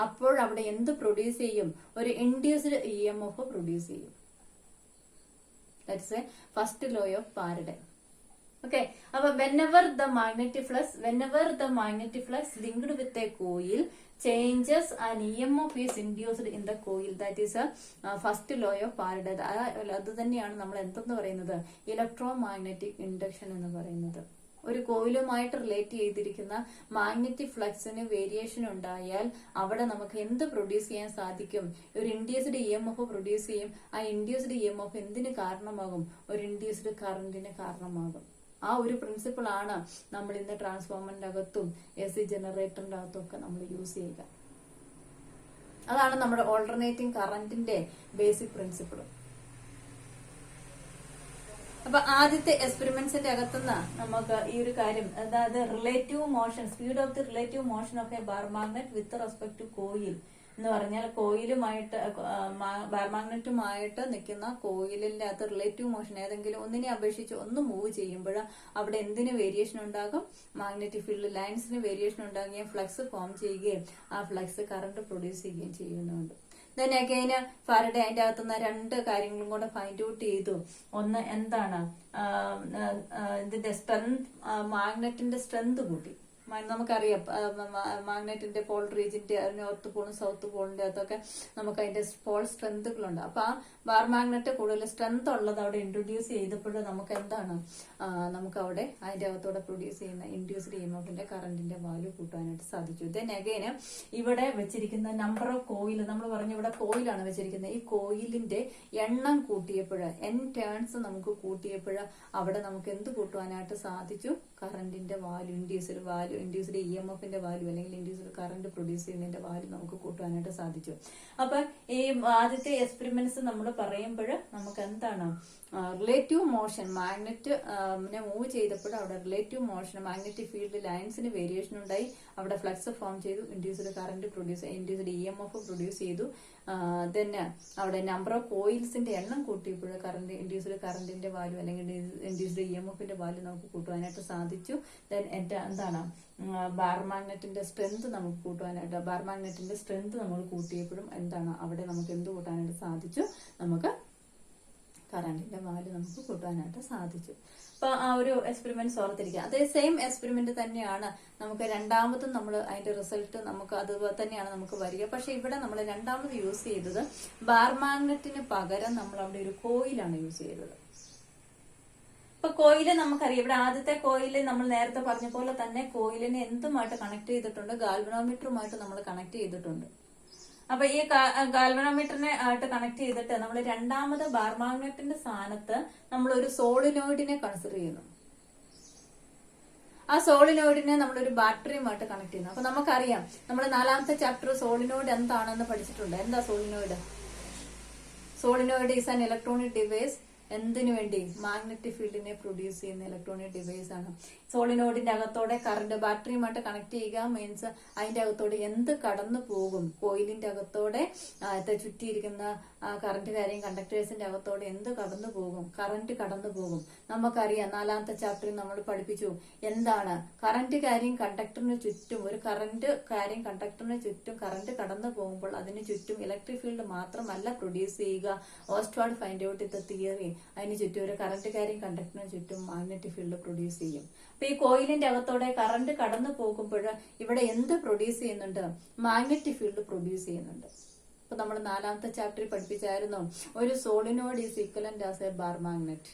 അപ്പോൾ അവിടെ എന്ത് പ്രൊഡ്യൂസ് ചെയ്യും? ഒരു ഇൻഡ്യൂസ്ഡ് EMF പ്രൊഡ്യൂസ് ചെയ്യും. That's A first law of Faraday. Okay, അപ്പൊ whenever the magnetic flux linked with a coil changes and EMF is induced in the coil, that is a first law of Faraday. അത് തന്നെയാണ് നമ്മൾ എന്തെന്ന് പറയുന്നത്? Electro magnetic induction എന്ന് പറയുന്നത്. ഒരു കോയിലുമായിട്ട് റിലേറ്റ് ചെയ്തിരിക്കുന്ന മാഗ്നറ്റിക് ഫ്ലക്സിന് വേരിയേഷൻ ഉണ്ടായാൽ അവിടെ നമുക്ക് എന്ത് പ്രൊഡ്യൂസ് ചെയ്യാൻ സാധിക്കും? ഒരു ഇൻഡ്യൂസ്ഡ് EMF പ്രൊഡ്യൂസ് ചെയ്യും. ആ ഇൻഡ്യൂസ്ഡ് EMF എന്തിന് കാരണമാകും? ഒരു ഇൻഡ്യൂസ്ഡ് കറന്റിന് കാരണമാകും. ആ ഒരു പ്രിൻസിപ്പിൾ ആണ് നമ്മൾ ഇന്ന് ട്രാൻസ്ഫോമറിന്റെ അകത്തും AC ജനറേറ്ററിന്റെ അകത്തും ഒക്കെ നമ്മൾ യൂസ് ചെയ്യുക. അതാണ് നമ്മുടെ ഓൾട്ടർനേറ്റിംഗ് കറന്റിന്റെ ബേസിക് പ്രിൻസിപ്പിൾ. അപ്പൊ ആദ്യത്തെ എക്സ്പെരിമെന്റ്സിന്റെ അകത്തുനിന്ന് നമുക്ക് ഈ ഒരു കാര്യം, അതായത് relative motion, speed of the relative motion of a bar magnet with respect to coil എന്ന് പറഞ്ഞാൽ കോയിലുമായിട്ട് ബാർ മാഗ്നറ്റുമായിട്ട് നിൽക്കുന്ന കോയിലിന്റെ അകത്ത് റിലേറ്റീവ് മോഷൻ ഏതെങ്കിലും ഒന്നിനെ അപേക്ഷിച്ച് ഒന്ന് മൂവ് ചെയ്യുമ്പോൾ അവിടെ എന്തിന് വേരിയേഷൻ ഉണ്ടാകും? മാഗ്നറ്റിക് ഫീൽഡ് ലൈൻസിന് വേരിയേഷൻ ഉണ്ടാകുകയും ഫ്ലക്സ് ഫോം ചെയ്യുകയും ആ ഫ്ലക്സ് കറണ്ട് പ്രൊഡ്യൂസ് ചെയ്യുകയും ചെയ്യുന്നുണ്ട്. ദെൻ അഗൈൻ ഫാരഡേ അതിന്റെ അകത്തുനിന്ന് രണ്ട് കാര്യങ്ങളും കൂടെ ഫൈൻഡ് ഔട്ട് ചെയ്തു. ഒന്ന് എന്താണ്? ഇതിന്റെ സ്ട്രെങ്ത്, മാഗ്നറ്റിന്റെ സ്ട്രെങ്ത് കൂട്ടി. നമുക്കറിയാം മാഗ്നറ്റിന്റെ പോൾ റീജിയന്റെ നോർത്ത് പോളും സൗത്ത് പോളിന്റെ അകത്തൊക്കെ നമുക്ക് അതിന്റെ പോൾ സ്ട്രെങ്തുകളുണ്ട്. അപ്പൊ ആ ബാർ മാഗ്നറ്റ് കൂടുതൽ സ്ട്രെങ്ത് ഉള്ളത് അവിടെ ഇൻട്രൊഡ്യൂസ് ചെയ്തപ്പോൾ നമുക്ക് എന്താണ്? നമുക്ക് അവിടെ അതിന്റെ അകത്തോടെ പ്രൊഡ്യൂസ് ചെയ്യുന്ന ഇൻഡ്യൂസ്ഡ് EMFന്റെ കറന്റിന്റെ വാല്യൂ കൂട്ടാനായിട്ട് സാധിച്ചു. ദെൻ അഗൈന് ഇവിടെ വെച്ചിരിക്കുന്ന നമ്പർ ഓഫ് കോയിൽ, നമ്മൾ പറഞ്ഞു ഇവിടെ കോയിലാണ് വെച്ചിരിക്കുന്നത്. ഈ കോയിലിന്റെ എണ്ണം കൂട്ടിയപ്പോൾ, N ടേൺസ് നമുക്ക് കൂട്ടിയപ്പോൾ അവിടെ നമുക്ക് എന്ത് കൂട്ടുവാനായിട്ട് സാധിച്ചു? കറന്റിന്റെ വാല്യൂ, ഇൻഡ്യൂസ്ഡ് EMFന്റെ വാല്യൂ അല്ലെങ്കിൽ ഇൻഡ്യൂസ്ഡ് കറന്റ് പ്രൊഡ്യൂസ് ചെയ്യുന്നതിന്റെ വാല്യൂ നമുക്ക് കൂട്ടുവാനായിട്ട് സാധിച്ചു. അപ്പൊ ഈ ആദ്യത്തെ എക്സ്പെരിമെന്റ്സ് നമ്മൾ പറയുമ്പോൾ നമുക്ക് എന്താണ്? റിലേറ്റീവ് മോഷൻ, മാഗ്നറ്റ് മൂവ് ചെയ്തപ്പോൾ അവിടെ റിലേറ്റീവ് മോഷൻ, മാഗ്നറ്റിക് ഫീൽഡ് ലൈൻസിന് വേരിയേഷൻ ഉണ്ടായി, അവിടെ ഫ്ലക്സ് ഫോം ചെയ്തു, induced current induced EMF produce ചെയ്തു. ദെൻ അവിടെ നമ്പർ ഓഫ് കോയിൽസിന്റെ എണ്ണം കൂട്ടിയപ്പോൾ ഇൻഡ്യൂസ്ഡ് കറന്റിന്റെ വാല്യൂ അല്ലെങ്കിൽ ഇൻഡ്യൂസ്ഡ് EMFന്റെ വാല്യൂ നമുക്ക് കൂട്ടുവാനായിട്ട് സാധിച്ചു. ദെൻ എന്താണ്? ബാർ മാഗ്നറ്റിന്റെ സ്ട്രെങ്ത് നമുക്ക് കൂട്ടുവാനായിട്ട്, ബാർ മാഗ്നറ്റിന്റെ സ്ട്രെങ്ത് നമ്മൾ കൂട്ടിയപ്പോഴും എന്താണ്? അവിടെ നമുക്ക് എന്ത് കൂട്ടാനായിട്ട് സാധിച്ചു? നമുക്ക് കറന്റിന്റെ വാല്യൂ നമുക്ക് കൂട്ടാനായിട്ട് സാധിച്ചു. അപ്പൊ ആ ഒരു എക്സ്പെരിമെന്റ് ഓർത്തിരിക്കുക. അതേ സെയിം എക്സ്പെരിമെന്റ് തന്നെയാണ് നമുക്ക് രണ്ടാമതും നമ്മൾ അതിന്റെ റിസൾട്ട് നമുക്ക് അതുപോലെ തന്നെയാണ് നമുക്ക് വരിക. പക്ഷെ ഇവിടെ നമ്മൾ രണ്ടാമത് യൂസ് ചെയ്തത് ബാർ മാഗ്നറ്റിന് പകരം നമ്മൾ അവിടെ ഒരു കോയിലാണ് യൂസ് ചെയ്തത്. ഇപ്പൊ കോയില് നമുക്കറിയാം, ഇവിടെ ആദ്യത്തെ കോയില് നമ്മൾ നേരത്തെ പറഞ്ഞ പോലെ തന്നെ കോയിലിനെ എന്തുമായിട്ട് കണക്ട് ചെയ്തിട്ടുണ്ട്? ഗാൽവനോമീറ്ററുമായിട്ട് നമ്മൾ കണക്ട് ചെയ്തിട്ടുണ്ട്. അപ്പൊ ഈ ഗാൽവനോമീറ്ററിനെ ആയിട്ട് കണക്ട് ചെയ്തിട്ട് നമ്മൾ രണ്ടാമത് ബാർ മാഗ്നറ്റിന്റെ സ്ഥാനത്ത് നമ്മൾ ഒരു സോളിനോയിഡിനെ കൺസിഡർ ചെയ്യുന്നു. ആ സോളിനോയിഡിനെ നമ്മളൊരു ബാറ്ററിയുമായിട്ട് കണക്ട് ചെയ്യുന്നു. അപ്പൊ നമുക്കറിയാം, നമ്മൾ 4ാമത്തെ ചാപ്റ്റർ സോളിനോയിഡ് എന്താണെന്ന് പഠിച്ചിട്ടുണ്ട്. എന്താ solenoid? Solenoid is an electronic device. എന്തിനു വേണ്ടി? മാഗ്നറ്റിക് ഫീൽഡിനെ പ്രൊഡ്യൂസ് ചെയ്യുന്ന ഇലക്ട്രോണിക് ഡിവൈസ് ആണ്. സോളിനോയിഡിന്റെ അകത്തോടെ കറണ്ട് ബാറ്ററിയുമായിട്ട് കണക്ട് ചെയ്യുക മീൻസ് അതിന്റെ അകത്തോടെ എന്ത് കടന്നു പോകും, കോയിലിന്റെ അകത്തോടെ ചുറ്റിയിരിക്കുന്ന കറണ്ട് കാര്യം കണ്ടക്ടേഴ്സിന്റെ അകത്തോടെ എന്ത് കടന്നു പോകും? കറണ്ട് കടന്നു പോകും. നമുക്കറിയാം 4ാമത്തെ ചാപ്റ്ററിൽ നമ്മൾ പഠിപ്പിച്ചു എന്താണ് കറണ്ട് കാര്യം കണ്ടക്ടറിന് ചുറ്റും, ഒരു കറണ്ട് കാര്യം കണ്ടക്ടറിന് ചുറ്റും കറണ്ട് കടന്നു പോകുമ്പോൾ അതിന് ചുറ്റും ഇലക്ട്രിക് ഫീൽഡ് മാത്രമല്ല പ്രൊഡ്യൂസ് ചെയ്യുക. ഓസ്റ്റ്വാർഡ് ഫൈൻഡ് ഔട്ട് ദ തിയറി. അതിന് ചുറ്റും ഒരു കറണ്ട് കാര്യം കണ്ടക്ടറിന് ചുറ്റും മാഗ്നറ്റിക് ഫീൽഡ് പ്രൊഡ്യൂസ് ചെയ്യും. അപ്പൊ ഈ കോയിലിന്റെ അകത്തോടെ കറണ്ട് കടന്നു പോകുമ്പോൾ ഇവിടെ എന്ത് പ്രൊഡ്യൂസ് ചെയ്യുന്നുണ്ട്? മാഗ്നറ്റിക് ഫീൽഡ് പ്രൊഡ്യൂസ് ചെയ്യുന്നുണ്ട്. അപ്പൊ നമ്മൾ 4ാമത്തെ ചാപ്റ്ററിൽ പഠിപ്പിച്ചായിരുന്നു ഒരു solenoid is equivalent as A bar magnet.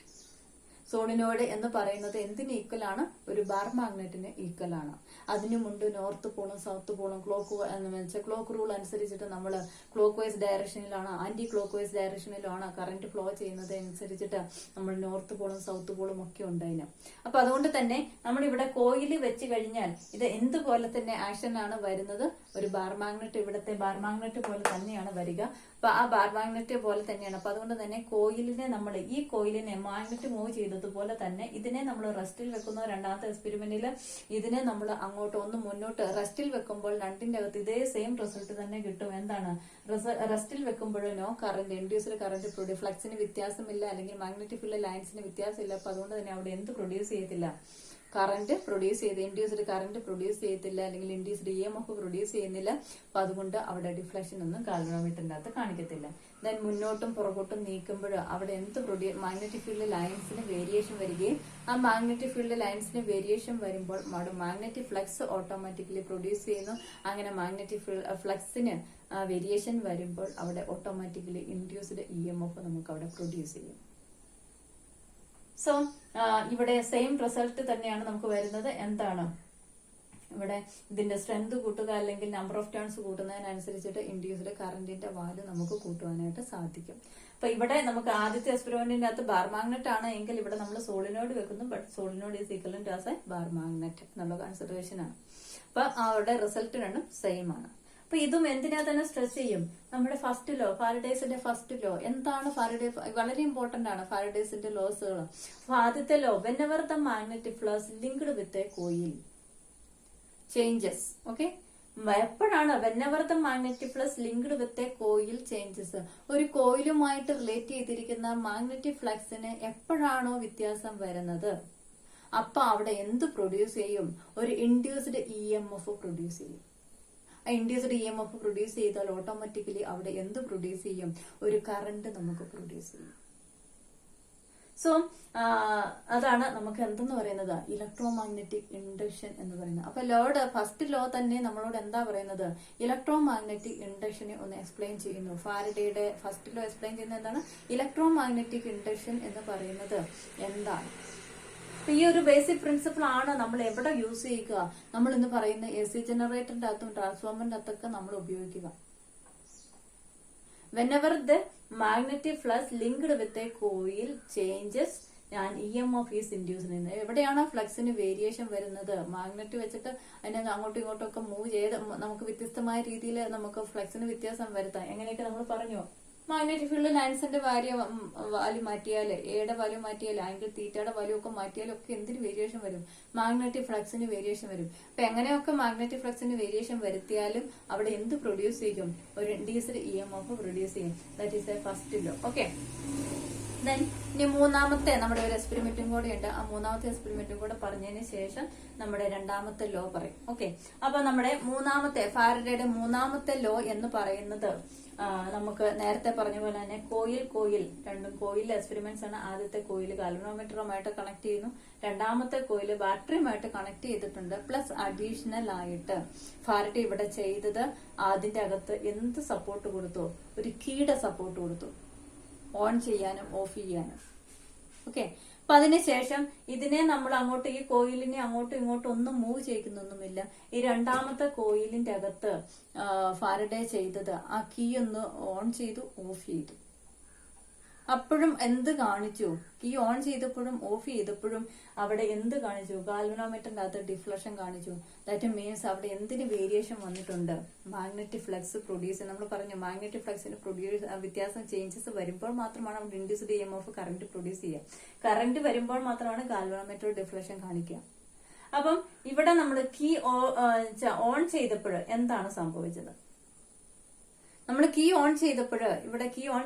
Solenoid എന്ന് പറയുന്നത് എന്തിന് ഈക്വൽ ആണ്? ഒരു ബാർ മാഗ്നറ്റിന് ഈക്വൽ ആണ്. അതിനുമുണ്ട് നോർത്ത് പോളും സൗത്ത് പോളും. ക്ലോക്ക് റൂൾ അനുസരിച്ചിട്ട് നമ്മൾ ക്ലോക്ക് വൈസ് ഡയറക്ഷനിലാണ്, ആന്റി ക്ലോക്ക് വൈസ് ഡയറക്ഷനിലാണ് കറന്റ് ഫ്ലോ ചെയ്യുന്നത് അനുസരിച്ചിട്ട് നമ്മൾ നോർത്ത് പോളും സൗത്ത് പോളും ഒക്കെ ഉണ്ടായിന്. അപ്പൊ അതുകൊണ്ട് തന്നെ നമ്മൾ ഇവിടെ കോയിൽ വെച്ച് കഴിഞ്ഞാൽ ഇത് എന്തുപോലെ തന്നെ ആക്ഷൻ ആണ് വരുന്നത്? ഒരു ബാർ മാഗ്നറ്റ്, ഇവിടത്തെ ബാർ മാഗ്നറ്റ് പോലെ തന്നെയാണ് വരിക. അപ്പൊ ആ ബാർ മാഗ്നറ്റ് പോലെ തന്നെയാണ്. അപ്പൊ അതുകൊണ്ട് തന്നെ കോയിലിനെ നമ്മൾ ഈ കോയിലിനെ മാഗ്നറ്റ് മൂവ് ചെയ്തതുപോലെ തന്നെ ഇതിനെ നമ്മൾ റെസ്റ്റിൽ വെക്കുന്ന 2ാമത്തെ എക്സ്പെരിമെന്റിൽ ഇതിനെ നമ്മൾ അങ്ങോട്ട് ഒന്ന് മുന്നോട്ട് റെസ്റ്റിൽ വെക്കുമ്പോൾ രണ്ടിന്റെ അകത്ത് ഇതേ സെയിം റിസൾട്ട് തന്നെ കിട്ടും. എന്താണ്? റെസ്റ്റിൽ വെക്കുമ്പോൾ നോ കറന്റ്, ഇൻഡ്യൂസ്ഡ് കറന്റ് ഫ്ലക്സിന് വ്യത്യാസമില്ല, അല്ലെങ്കിൽ മാഗ്നറ്റിക് ഫീൽഡ് ലൈൻസിന് വ്യത്യാസമില്ല. അപ്പൊ അതുകൊണ്ട് തന്നെ അവിടെ എന്ത് പ്രൊഡ്യൂസ് ചെയ്യത്തില്ല? കറന്റ് പ്രൊഡ്യൂസ് ചെയ്ത് ഇൻഡ്യൂസ്ഡ് കറന്റ് പ്രൊഡ്യൂസ് ചെയ്യത്തില്ല, അല്ലെങ്കിൽ ഇൻഡ്യൂസ്ഡ് EMF പ്രൊഡ്യൂസ് ചെയ്യുന്നില്ല. അപ്പൊ അതുകൊണ്ട് അവിടെ ഡിഫ്ലക്ഷൻ ഒന്നും ഗാൽവനോമീറ്ററിന്റെ അകത്ത് കാണിക്കത്തില്ല. ദെൻ മുന്നോട്ടും പുറകോട്ടും നീക്കുമ്പോൾ അവിടെ എന്ത് മാഗ്നറ്റിക് ഫീൽഡ് ലൈൻസിന് വേരിയേഷൻ വരികയും ആ മാഗ്നറ്റിക് ഫീൽഡ് ലൈൻസിന് വേരിയേഷൻ വരുമ്പോൾ മാഗ്നറ്റിക് ഫ്ലക്സ് ഓട്ടോമാറ്റിക്കലി പ്രൊഡ്യൂസ് ചെയ്യുന്നു. അങ്ങനെ മാഗ്നറ്റിക് ഫ്ലക്സിന് വേരിയേഷൻ വരുമ്പോൾ അവിടെ ഓട്ടോമാറ്റിക്കലി ഇൻഡ്യൂസ്ഡ് EMF നമുക്ക് അവിടെ പ്രൊഡ്യൂസ് ചെയ്യും. സോ ഇവിടെ സെയിം റിസൾട്ട് തന്നെയാണ് നമുക്ക് വരുന്നത്. എന്താണ്? ഇവിടെ ഇതിന്റെ സ്ട്രെങ്ത് കൂട്ടുക അല്ലെങ്കിൽ നമ്പർ ഓഫ് ടേൺസ് കൂട്ടുന്നതിനനുസരിച്ചിട്ട് ഇൻഡ്യൂസ്ഡ് കറന്റിന്റെ വാല്യൂ നമുക്ക് കൂട്ടുവാനായിട്ട് സാധിക്കും. അപ്പൊ ഇവിടെ നമുക്ക് ആദ്യത്തെ എക്സ്പെരിമെന്റിന്റെ അകത്ത് ബാർ മാഗ്നറ്റ് ആണ് എങ്കിൽ ഇവിടെ നമ്മൾ സോളിനോയിഡ് വെക്കുന്നു. But solenoid is equivalent as A bar magnet എന്നുള്ള കൺസിഡറേഷൻ ആണ്. അപ്പൊ അവരുടെ റിസൾട്ട് രണ്ടും സെയിം ആണ്. അപ്പൊ ഇതും എന്തിനാ തന്നെ സ്ട്രെസ് ചെയ്യും? നമ്മുടെ ഫസ്റ്റ് ലോ, ഫാരഡേസിന്റെ ഫസ്റ്റ് ലോ എന്താണ്? ഫാരഡേ വളരെ ഇമ്പോർട്ടന്റ് ആണ് ഫാരഡേസിന്റെ ലോസുകൾ. അപ്പൊ ആദ്യത്തെ law, whenever the magnetic flux linked with a coil changes. Okay, എപ്പോഴാണ് whenever the magnetic flux linked with a coil changes? ഒരു കോയിലുമായിട്ട് റിലേറ്റ് ചെയ്തിരിക്കുന്ന മാഗ്നറ്റിക് ഫ്ലക്സിന് എപ്പോഴാണോ വ്യത്യാസം വരുന്നത് അപ്പൊ അവിടെ എന്ത് പ്രൊഡ്യൂസ് ചെയ്യും? ഒരു ഇൻഡ്യൂസ്ഡ് EMF പ്രൊഡ്യൂസ് ചെയ്യും. ഇൻഡ്യൂസ്ഡ് EMF പ്രൊഡ്യൂസ് ചെയ്താൽ ഓട്ടോമാറ്റിക്കലി അവിടെ എന്ത് പ്രൊഡ്യൂസ് ചെയ്യും? ഒരു കറന്റ് നമുക്ക് പ്രൊഡ്യൂസ് ചെയ്യും. സോ അതാണ് നമുക്ക് എന്തെന്ന് പറയുന്നത്? ഇലക്ട്രോ മാഗ്നറ്റിക് ഇൻഡക്ഷൻ എന്ന് പറയുന്നത്. അപ്പൊ ലോഡ് ഫസ്റ്റ് ലോ തന്നെ നമ്മളോട് എന്താ പറയുന്നത്? ഇലക്ട്രോ മാഗ്നറ്റിക് ഇൻഡക്ഷനെ ഒന്ന് എക്സ്പ്ലെയിൻ ചെയ്യുന്നു. ഫാരഡേയുടെ ഫസ്റ്റ് ലോ എക്സ്പ്ലെയിൻ ചെയ്യുന്നത് എന്താണ്? ഇലക്ട്രോ മാഗ്നറ്റിക് ഇൻഡക്ഷൻ എന്ന് പറയുന്നത് എന്താണ്? ഈ ഒരു ബേസിക് പ്രിൻസിപ്പിൾ ആണ് നമ്മൾ എവിടെ യൂസ് ചെയ്യുക? നമ്മൾ ഇന്ന് പറയുന്ന AC ജനറേറ്ററിന്റെ അകത്തും ട്രാൻസ്ഫോമറിന്റെ അകത്തൊക്കെ നമ്മൾ ഉപയോഗിക്കുക. Whenever the magnetic flux linked with a coil changes and EMF is induced. എവിടെയാണോ ഫ്ലക്സിന് വേരിയേഷൻ വരുന്നത്? മാഗ്നറ്റ് വെച്ചിട്ട് അതിനെ അങ്ങോട്ടും ഇങ്ങോട്ടും ഒക്കെ മൂവ് ചെയ്ത് നമുക്ക് വ്യത്യസ്തമായ രീതിയിൽ നമുക്ക് ഫ്ലക്സിന് വ്യത്യാസം വരുത്താം. എങ്ങനെയൊക്കെ നമ്മൾ പറഞ്ഞു? മാഗ്നറ്റിക് ഫീൽഡ് ലൈൻസിന്റെ വാല്യൂ മാറ്റിയാൽ, എയുടെ വാല്യൂ മാറ്റിയാൽ, ആംഗിൾ തീറ്റയുടെ വാല്യൂ ഒക്കെ മാറ്റിയാലും ഒക്കെ എന്തിന് വേരിയേഷൻ വരും? മാഗ്നറ്റിക് ഫ്ലക്സിന് വേരിയേഷൻ വരും. അപ്പൊ എങ്ങനെയൊക്കെ മാഗ്നറ്റിക് ഫ്ലക്സിന് വേരിയേഷൻ വരുത്തിയാലും അവിടെ എന്ത് പ്രൊഡ്യൂസ് ചെയ്യും? ഒരു ഇൻഡ്യൂസ്ഡ് EMF പ്രൊഡ്യൂസ് ചെയ്യും. That is A first law. Okay, then ഇനി മൂന്നാമത്തെ നമ്മുടെ ഒരു എക്സ്പെരിമെന്റും കൂടെ ഉണ്ട്. ആ മൂന്നാമത്തെ എക്സ്പെരിമെന്റും കൂടെ പറഞ്ഞതിന് ശേഷം നമ്മുടെ രണ്ടാമത്തെ ലോ പറയും. ഓക്കെ, അപ്പൊ നമ്മുടെ മൂന്നാമത്തെ ഫാരഡേയുടെ മൂന്നാമത്തെ ലോ എന്ന് പറയുന്നത് നമുക്ക് നേരത്തെ പറഞ്ഞ പോലെ തന്നെ കോയിൽ രണ്ടും കോയിൽ എക്സ്പെരിമെന്റ്സ് ആണ്. ആദ്യത്തെ കോയിൽ ഗാൽവനോമീറ്ററുമായിട്ട് കണക്ട് ചെയ്യുന്നു. രണ്ടാമത്തെ കോയിൽ ബാറ്ററിയുമായിട്ട് കണക്ട് ചെയ്തിട്ടുണ്ട്. പ്ലസ് അഡീഷണൽ ആയിട്ട് ഫാരഡേ ഇവിടെ ചെയ്തത് അതിന്റെ അകത്ത് എന്ത് സപ്പോർട്ട് കൊടുത്തു? ഒരു കീയുടെ സപ്പോർട്ട് കൊടുത്തു, ഓൺ ചെയ്യാനും ഓഫ് ചെയ്യാനും. ഓക്കെ, അപ്പൊ അതിനുശേഷം ഇതിനെ നമ്മൾ അങ്ങോട്ട് ഈ കോയിലിനെ അങ്ങോട്ടും ഇങ്ങോട്ടും ഒന്നും മൂവ് ചെയ്യിക്കുന്നൊന്നുമില്ല. ഈ രണ്ടാമത്തെ കോയിലിന്റെ അകത്ത് ഫാരഡേ ചെയ്തത് ആ കീ ഒന്ന് ഓൺ ചെയ്തു ഓഫ് ചെയ്തു. അപ്പോഴും എന്ത് കാണിച്ചു? കീ ഓൺ ചെയ്തപ്പോഴും ഓഫ് ചെയ്തപ്പോഴും അവിടെ എന്ത് കാണിച്ചു? ഗാൽവനോമീറ്ററിന്റെ അകത്ത് ഡിഫ്ലക്ഷൻ കാണിച്ചു. ദാറ്റ് മീൻസ് അവിടെ എന്തിന് വേരിയേഷൻ വന്നിട്ടുണ്ട്? Magnetic flux produce. നമ്മൾ പറഞ്ഞു മാഗ്നറ്റിക് ഫ്ലക്സിന് വ്യത്യാസം ചേഞ്ചസ് വരുമ്പോൾ മാത്രമാണ് അവിടെ ഇൻഡ്യൂസ്ഡ് EMF കറന്റ് പ്രൊഡ്യൂസ് ചെയ്യുക. കറന്റ് വരുമ്പോൾ മാത്രമാണ് ഗാൽവനോമീറ്റർ ഡിഫ്ലക്ഷൻ കാണിക്കുക. അപ്പം ഇവിടെ നമ്മൾ കീ ഓൺ ചെയ്തപ്പോൾ എന്താണ് സംഭവിച്ചത്? നമ്മൾ കീ ഓൺ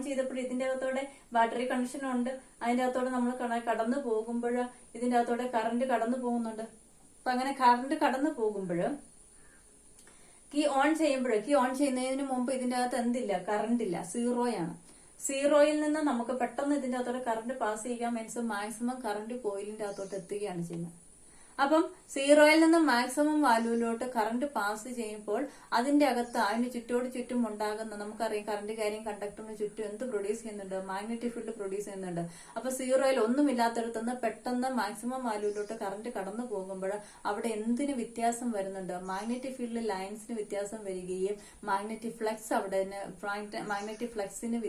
ചെയ്തപ്പോൾ ഇതിന്റെ അകത്തോടെ ബാറ്ററി കണക്ഷൻ ഉണ്ട്. അതിന്റെ അകത്തോടെ നമ്മൾ കടന്നു പോകുമ്പോൾ ഇതിന്റെ അകത്തോടെ കറന്റ് കടന്നു പോകുന്നുണ്ട്. അപ്പൊ അങ്ങനെ കറന്റ് കടന്നു പോകുമ്പോൾ കീ ഓൺ ചെയ്യുന്നതിന് മുമ്പ് ഇതിന്റെ അകത്ത് എന്തില്ല? കറണ്ട് ഇല്ല, സീറോയാണ്. സീറോയിൽ നിന്ന് നമുക്ക് പെട്ടെന്ന് ഇതിന്റെ അകത്തോടെ കറണ്ട് പാസ് ചെയ്യാൻ മീൻസ് മാക്സിമം കറണ്ട് കോയിലിന്റെ അകത്തോട്ട് എത്തുകയാണ് ചെയ്യുന്നത്. അപ്പം സീറോയിൽ നിന്ന് മാക്സിമം വാല്യൂവിലോട്ട് കറണ്ട് പാസ് ചെയ്യുമ്പോൾ അതിന്റെ അകത്ത് അതിന് ചുറ്റും ഉണ്ടാകുന്ന, നമുക്കറിയാം കറണ്ട് കാര്യം കണ്ടക്ടറിന് ചുറ്റും എന്ത് പ്രൊഡ്യൂസ് ചെയ്യുന്നുണ്ട്? മാഗ്നറ്റിക് ഫീൽഡ് പ്രൊഡ്യൂസ് ചെയ്യുന്നുണ്ട്. അപ്പൊ സീറോയിൽ ഒന്നുമില്ലാത്തടത്തുനിന്ന് പെട്ടെന്ന് മാക്സിമം വാല്യൂവിലോട്ട് കറണ്ട് കടന്നു പോകുമ്പോൾ അവിടെ എന്തിന് വ്യത്യാസം വരുന്നുണ്ട്? മാഗ്നറ്റിക് ഫീൽഡ് ലൈൻസിന് വ്യത്യാസം വരികയും മാഗ്നറ്റിക് ഫ്ലക്സ് മാഗ്നറ്റിക് ഫ്ലക്സിന്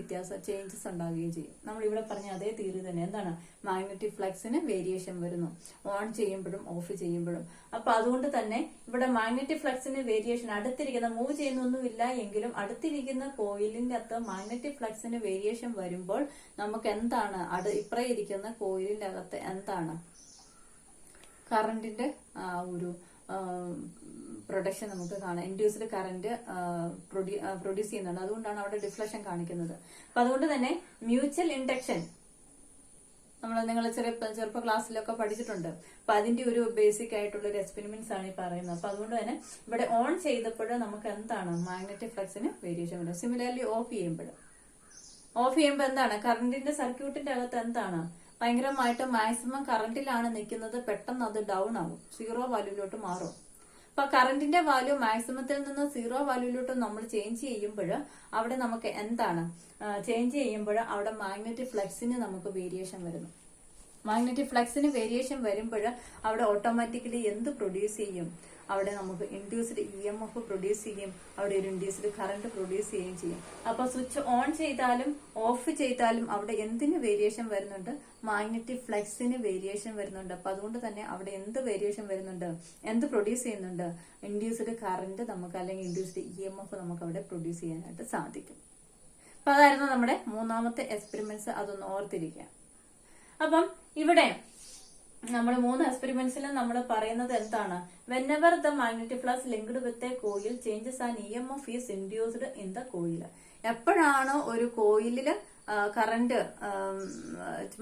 ചേഞ്ചസ് ഉണ്ടാവുകയും ചെയ്യും. നമ്മൾ ഇവിടെ പറഞ്ഞ അതേ തിയറി തന്നെ. എന്താണ്? മാഗ്നറ്റിക് ഫ്ലക്സിന് വേരിയേഷൻ വരുന്നു ഓൺ ചെയ്യുമ്പോഴും ഓഫ് ചെയ്യുമ്പോഴും. അപ്പൊ അതുകൊണ്ട് തന്നെ ഇവിടെ മാഗ്നറ്റിക് ഫ്ലക്സിന് വേരിയേഷൻ അടുത്തിരിക്കുന്ന മൂവ് ചെയ്യുന്നൊന്നുമില്ല എങ്കിലും അടുത്തിരിക്കുന്ന കോയിലിന്റെ അകത്ത് മാഗ്നറ്റിക് ഫ്ലക്സിന് വേരിയേഷൻ വരുമ്പോൾ നമുക്ക് എന്താണ്? ഇപ്പറേ ഇരിക്കുന്ന കോയിലിന്റെ അകത്ത് എന്താണ്? കറണ്ടിന്റെ ഒരു പ്രൊഡക്ഷൻ നമുക്ക് കാണാം. ഇൻഡ്യൂസ്ഡ് കറന്റ് പ്രൊഡ്യൂസ് ചെയ്യുന്നുണ്ട്. അതുകൊണ്ടാണ് അവിടെ ഡിഫ്ലക്ഷൻ കാണിക്കുന്നത്. അപ്പൊ അതുകൊണ്ട് തന്നെ മ്യൂച്വൽ ഇൻഡക്ഷൻ നിങ്ങൾ ചെറുപ്പ ക്ലാസ്സിലൊക്കെ പഠിച്ചിട്ടുണ്ട്. അപ്പൊ അതിന്റെ ഒരു ബേസിക് ആയിട്ടുള്ള ഒരു എക്സ്പെരിമെന്റ്സ് ആണ് ഈ പറയുന്നത്. അപ്പൊ അതുകൊണ്ട് തന്നെ ഇവിടെ ഓൺ ചെയ്തപ്പോൾ നമുക്ക് എന്താണ്? മാഗ്നറ്റിക് ഫ്ലക്സിന് വേരിയേഷൻ വരും. സിമിലർലി ഓഫ് ചെയ്യുമ്പോൾ എന്താണ്? കറണ്ടിന്റെ സർക്യൂട്ടിന്റെ അകത്ത് എന്താണ്? ഭയങ്കരമായിട്ട് മാക്സിമം കറണ്ടിലാണ് നിൽക്കുന്നത്. പെട്ടെന്ന് അത് ഡൗൺ ആകും, സീറോ വാല്യൂലോട്ട് മാറും. അപ്പൊ കറണ്ടിന്റെ വാല്യൂ മാക്സിമത്തിൽ നിന്ന് സീറോ വാല്യൂലോട്ട് നമ്മൾ ചേഞ്ച് ചെയ്യുമ്പോൾ അവിടെ നമുക്ക് എന്താണ്? അവിടെ മാഗ്നറ്റിക് ഫ്ലക്സിന് നമുക്ക് വേരിയേഷൻ വരുന്നു. മാഗ്നറ്റിക് ഫ്ലക്സിന് വേരിയേഷൻ വരുമ്പോൾ അവിടെ ഓട്ടോമാറ്റിക്കലി എന്ത് പ്രൊഡ്യൂസ് ചെയ്യും? അവിടെ നമുക്ക് ഇൻഡ്യൂസ്ഡ് EMF പ്രൊഡ്യൂസ് ചെയ്യും. അവിടെ ഒരു ഇൻഡ്യൂസ്ഡ് കറന്റ് പ്രൊഡ്യൂസ് ചെയ്യുകയും ചെയ്യും. അപ്പൊ സ്വിച്ച് ഓൺ ചെയ്താലും ഓഫ് ചെയ്താലും അവിടെ എന്തിന് വേരിയേഷൻ വരുന്നുണ്ട്? മാഗ്നറ്റിക് ഫ്ലക്സിന് വേരിയേഷൻ വരുന്നുണ്ട്. അപ്പൊ അതുകൊണ്ട് തന്നെ അവിടെ എന്ത് വേരിയേഷൻ വരുന്നുണ്ട്? എന്ത് പ്രൊഡ്യൂസ് ചെയ്യുന്നുണ്ട്? ഇൻഡ്യൂസ്ഡ് കറന്റ് നമുക്ക് അല്ലെങ്കിൽ ഇൻഡ്യൂസ്ഡ് EMF നമുക്ക് അവിടെ പ്രൊഡ്യൂസ് ചെയ്യാനായിട്ട് സാധിക്കും. അപ്പൊ അതായിരുന്നു നമ്മുടെ മൂന്നാമത്തെ എക്സ്പെരിമെന്റ്സ്. അതൊന്ന് ഓർത്തിരിക്കുക. അപ്പം ഇവിടെ നമ്മൾ 3 എക്സ്പെരിമെന്റ്സിലും നമ്മൾ പറയുന്നത് എന്താണ്? Whenever the magnetic flux linked with a coil changes and EMF is induced in the coil. എപ്പോഴാണോ ഒരു കോയിലില് കറന്റ്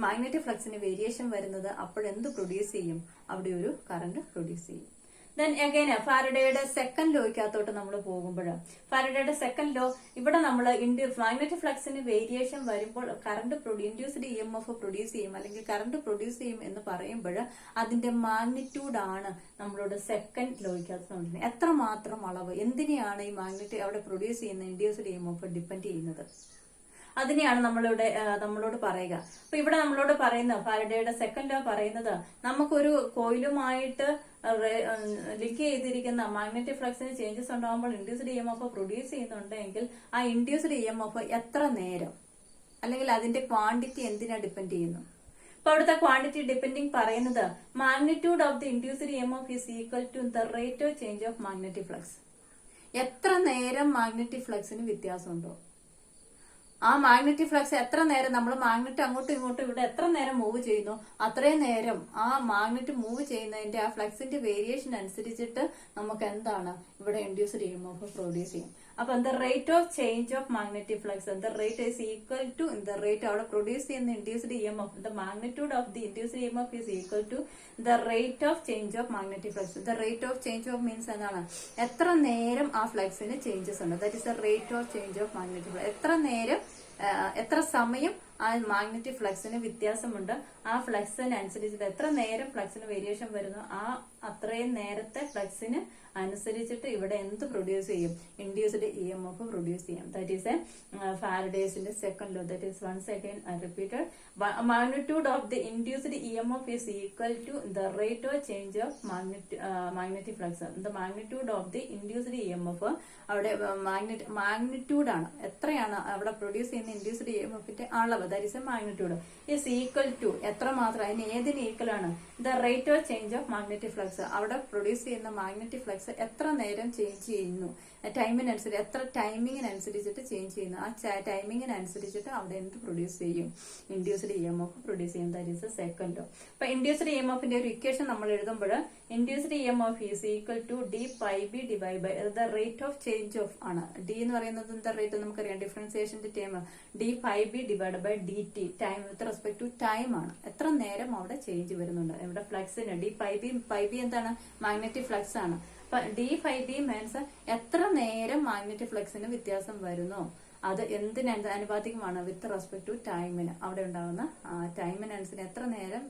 മാഗ്നറ്റിക് ഫ്ലക്സിന് വേരിയേഷൻ വരുന്നത് അപ്പോഴെന്ത് പ്രൊഡ്യൂസ് ചെയ്യും? അവിടെ ഒരു കറന്റ് പ്രൊഡ്യൂസ് ചെയ്യും. ദെൻ അഗൈൻ ഫാരഡേയുടെ സെക്കൻഡ് ലോയ്ക്കകത്തോട്ട് നമ്മൾ പോകുമ്പോൾ ഫാരഡേയുടെ സെക്കൻഡ് ലോ ഇവിടെ നമ്മൾ മാഗ്നറ്റിക് ഫ്ലക്സിന് വേരിയേഷൻ വരുമ്പോൾ കറന്റ് ഇൻഡ്യൂസ്ഡ് EMF പ്രൊഡ്യൂസ് ചെയ്യും അല്ലെങ്കിൽ കറന്റ് പ്രൊഡ്യൂസ് ചെയ്യും എന്ന് പറയുമ്പോൾ അതിന്റെ മാഗ്നിറ്റ്യൂഡ് ആണ് നമ്മളോട് സെക്കൻഡ് ലോയ്ക്കകത്ത് നോക്കുന്നത്. എത്രമാത്രം അളവ്, എന്തിനെയാണ് ഈ മാഗ്നറ്റിക് അവിടെ പ്രൊഡ്യൂസ് ചെയ്യുന്ന ഇൻഡ്യൂസ്ഡ് EMF ഡിപ്പെൻഡ് ചെയ്യുന്നത്? അതിനെയാണ് നമ്മളോട് പറയുക. അപ്പൊ ഇവിടെ നമ്മളോട് പറയുന്ന ഫാരഡേയുടെ സെക്കൻഡ് ലോ പറയുന്നത് നമുക്കൊരു കോയിലുമായിട്ട് ലിങ്ക് ചെയ്തിരിക്കുന്ന മാഗ്നറ്റിക് ഫ്ലക്സിന് ചേഞ്ചസ് ഉണ്ടാകുമ്പോൾ ഇൻഡ്യൂസ്ഡ് EMF പ്രൊഡ്യൂസ് ചെയ്യുന്നുണ്ടെങ്കിൽ ആ ഇൻഡ്യൂസ്ഡ് EMF എത്ര നേരം അല്ലെങ്കിൽ അതിന്റെ ക്വാണ്ടിറ്റി എന്തിനാ ഡിപ്പെൻഡ് ചെയ്യുന്നു? അപ്പൊ അവിടുത്തെ ക്വാണ്ടിറ്റി ഡിപ്പെൻഡിങ് പറയുന്നത് magnitude of the induced EMF is equal to the rate of change of magnetic flux. എത്ര നേരം മാഗ്നറ്റിക് ഫ്ലക്സിന് വ്യത്യാസമുണ്ടോ? ആ മാഗ്നറ്റിക് ഫ്ലക്സ് എത്ര നേരം നമ്മൾ മാഗ്നറ്റ് അങ്ങോട്ടും ഇങ്ങോട്ടും ഇവിടെ എത്ര നേരം മൂവ് ചെയ്യുന്നു അത്രയും നേരം ആ മാഗ്നറ്റ് മൂവ് ചെയ്യുന്നതിന്റെ ആ ഫ്ലക്സിന്റെ വേരിയേഷൻ അനുസരിച്ചിട്ട് നമുക്ക് എന്താണ് ഇവിടെ ഇൻഡ്യൂസ്ഡ് EMF പ്രൊഡ്യൂസ് ചെയ്യും. അപ്പൊ the rate of change of magnetic flux the rate is equal to the rate അവിടെ പ്രൊഡ്യൂസ് ചെയ്യുന്ന induced EMF the magnitude of the induced EMF is equal to the rate of change of magnetic flux. The rate of change of means എന്താണ്? എത്ര നേരം ആ ഫ്ലക്സിന് changes ഉണ്ട്. That is the rate of change of magnetic flux. എത്ര നേരം എത്ര സമയം ആ മാഗ്നറ്റിക് ഫ്ലക്സിന് വ്യത്യാസമുണ്ട്. ആ ഫ്ലക്സിനനുസരിച്ചിട്ട് എത്ര നേരം ഫ്ലക്സിന് വേരിയേഷൻ വരുന്നു ആ അത്രയും നേരത്തെ ഫ്ലക്സിന് അനുസരിച്ചിട്ട് ഇവിടെ എന്ത് പ്രൊഡ്യൂസ് ചെയ്യും? ഇൻഡ്യൂസ്ഡ് EMF പ്രൊഡ്യൂസ് ചെയ്യും. ദാറ്റ് ഈസ് ഫാരഡേസിന്റെ second law. That is once again I repeated magnitude of the induced EMF is equal to the rate of change of magnetic flux. The magnitude of the induced EMF അവിടെ magnitude ആണ്. എത്രയാണ് അവിടെ produce ചെയ്യുന്ന induced EMFന്റെ അളവ്. എന്നുള്ളത്, that is a magnitude, is equal to എത്ര മാത്രം, അതിന് ഏതിന് ഈക്വൽ ആണ്, the rate of change of magnetic flux, അവിടെ പ്രൊഡ്യൂസ് ചെയ്യുന്ന മാഗ്നറ്റിക് ഫ്ലക്സ് എത്ര നേരം ചേഞ്ച് ചെയ്യുന്നു, ടൈമിനനുസരിച്ച്, എത്ര ടൈമിങ്ങിനനുസരിച്ചിട്ട് ചേഞ്ച് ചെയ്യുന്നു, ആ ടൈമിങ്ങിനനുസരിച്ചിട്ട് അവിടെ എന്ത് പ്രൊഡ്യൂസ് ചെയ്യും, ഇൻഡ്യൂസ്ഡ് EMF പ്രൊഡ്യൂസ് ചെയ്യും. That is second law. അപ്പൊ ഇൻഡ്യൂസ്ഡ് EMFന്റെ ഒരു ഇക്വേഷൻ നമ്മൾ എഴുതുമ്പോൾ induced EMF is equal to d∅b divide by the rate of change of ആണ്. ഡി എന്ന് പറയുന്നത് എന്താ റേറ്റ് നമുക്കറിയാം, ഡിഫറൻസിയേഷന്റെ time, d∅b divide by dt, time with respect to time ആണ്, എത്ര നേരം അവിടെ ചേഞ്ച് വരുന്നുണ്ട്. ഇവിടെ ഫ്ലക്സിന് d∅b എന്താണ്, മാഗ്നറ്റിക് ഫ്ലക്സ് ആണ്. അപ്പൊ d∅b മീൻസ് എത്ര നേരം മാഗ്നറ്റിക് ഫ്ലക്സിന് വ്യത്യാസം വരുന്നു, അത് എന്തിന് അനുപാതികമാണ്, വിത്ത് റെസ്പെക്ട് ടു ടൈമിന്, അവിടെ ഉണ്ടാകുന്ന ടൈമിനനുസരിച്ച് എത്ര നേരം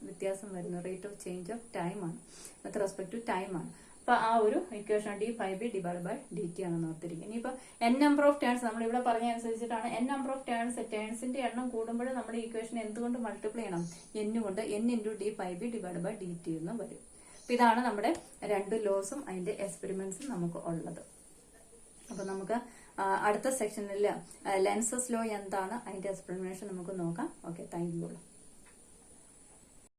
വ്യത്യാസം വരുന്നു, rate of change of time ആണ്, വിത്ത് റെസ്പെക്ട് ടു ടൈം ആണ്. അപ്പൊ ആ ഒരു equation d∅b divide by dt ആണെന്ന് ഓർത്തിരിക്കും. ഇനിയിപ്പോ n നമ്പർ ഓഫ് ടേൺസ് നമ്മൾ ഇവിടെ പറഞ്ഞ അനുസരിച്ചിട്ടാണ്, n നമ്പർ ഓഫ് ടേൺസിന്റെ എണ്ണം കൂടുമ്പോൾ നമ്മുടെ ഇക്വേഷൻ എന്തുകൊണ്ട് മൾട്ടിപ്ലൈ ചെയ്യണം, n കൊണ്ട്, n into d∅b divide by dt എന്ന് വരും. അപ്പൊ ഇതാണ് നമ്മുടെ രണ്ട് ലോസും അതിന്റെ എക്സ്പെരിമെന്റ്സും നമുക്ക് ഉള്ളത്. അപ്പൊ നമുക്ക് അടുത്ത സെക്ഷനിൽ ലെൻസസ് ലോ എന്താണ് അതിന്റെ എക്സ്പ്ലനേഷൻ നമുക്ക് നോക്കാം. Okay, thank you.